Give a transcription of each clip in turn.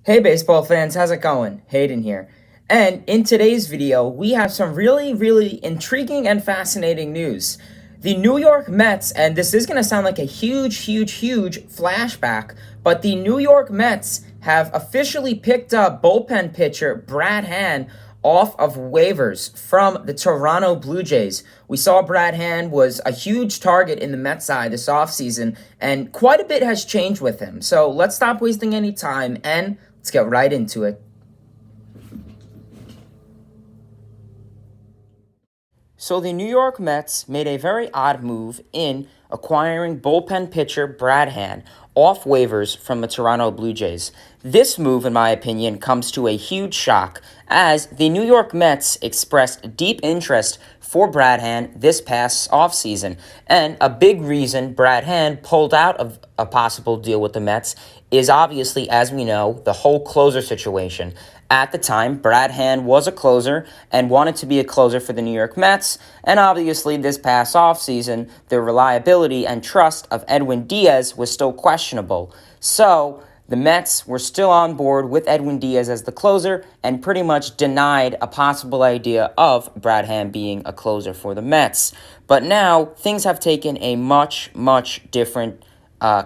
Hey baseball fans, how's it going? Hayden here. And in today's video, we have some really intriguing and fascinating news. The New York Mets, and this is going to sound like a huge flashback, but the New York Mets have officially picked up bullpen pitcher Brad Hand off of waivers from the Toronto Blue Jays. We saw Brad Hand was a huge target in the Mets side this offseason, and quite a bit has changed with him. So let's stop wasting any time and let's get right into it. So the New York Mets made a very odd move in acquiring bullpen pitcher Brad Hand off waivers from the Toronto Blue Jays. This move, in my opinion, comes to a huge shock as the New York Mets expressed deep interest for Brad Hand this past offseason. And a big reason Brad Hand pulled out of a possible deal with the Mets is obviously, as we know, the whole closer situation. At the time, Brad Hand was a closer and wanted to be a closer for the New York Mets, and obviously this past offseason, the reliability and trust of Edwin Diaz was still questionable. So, the Mets were still on board with Edwin Diaz as the closer and pretty much denied a possible idea of Brad Hand being a closer for the Mets. But now, things have taken a much different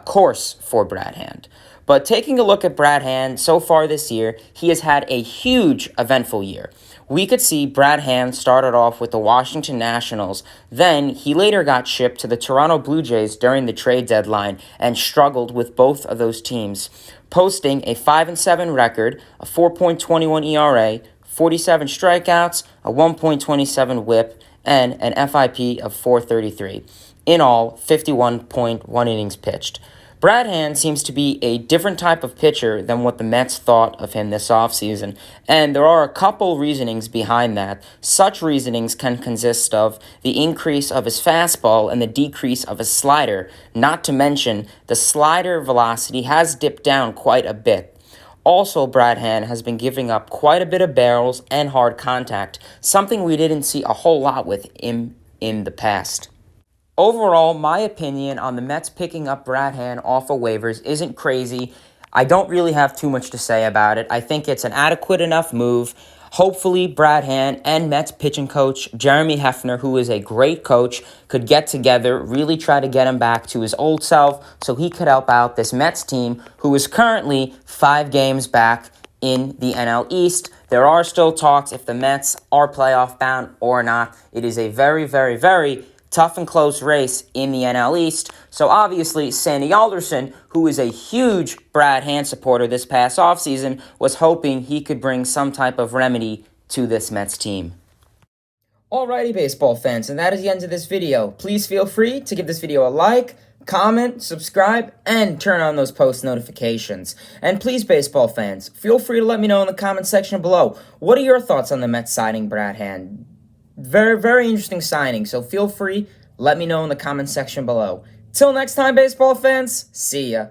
course for Brad Hand. But taking a look at Brad Hand so far this year, he has had a huge eventful year. We could see Brad Hand started off with the Washington Nationals. Then he later got shipped to the Toronto Blue Jays during the trade deadline and struggled with both of those teams, posting a 5-7 record, a 4.21 ERA, 47 strikeouts, a 1.27 WHIP, and an FIP of 433. In all, 51.1 innings pitched. Brad Hand seems to be a different type of pitcher than what the Mets thought of him this offseason, and there are a couple reasonings behind that. Such reasonings can consist of the increase of his fastball and the decrease of his slider, not to mention the slider velocity has dipped down quite a bit. Also, Brad Hand has been giving up quite a bit of barrels and hard contact, something we didn't see a whole lot with him in the past. Overall, my opinion on the Mets picking up Brad Hand off of waivers isn't crazy. I don't really have too much to say about it. I think it's an adequate enough move. Hopefully, Brad Hand and Mets pitching coach Jeremy Hefner, who is a great coach, could get together, really try to get him back to his old self so he could help out this Mets team, who is currently 5 games back in the NL East. There are still talks if the Mets are playoff bound or not. It is a very tough and close race in the NL East. So obviously, Sandy Alderson, who is a huge Brad Hand supporter this past offseason, was hoping he could bring some type of remedy to this Mets team. Alrighty, baseball fans, and that is the end of this video. Please feel free to give this video a like, comment, subscribe, and turn on those post notifications. And please, baseball fans, feel free to let me know in the comment section below. What are your thoughts on the Mets signing Brad Hand? Very interesting signing, so feel free, let me know in the comment section below. Till next time, baseball fans, see ya.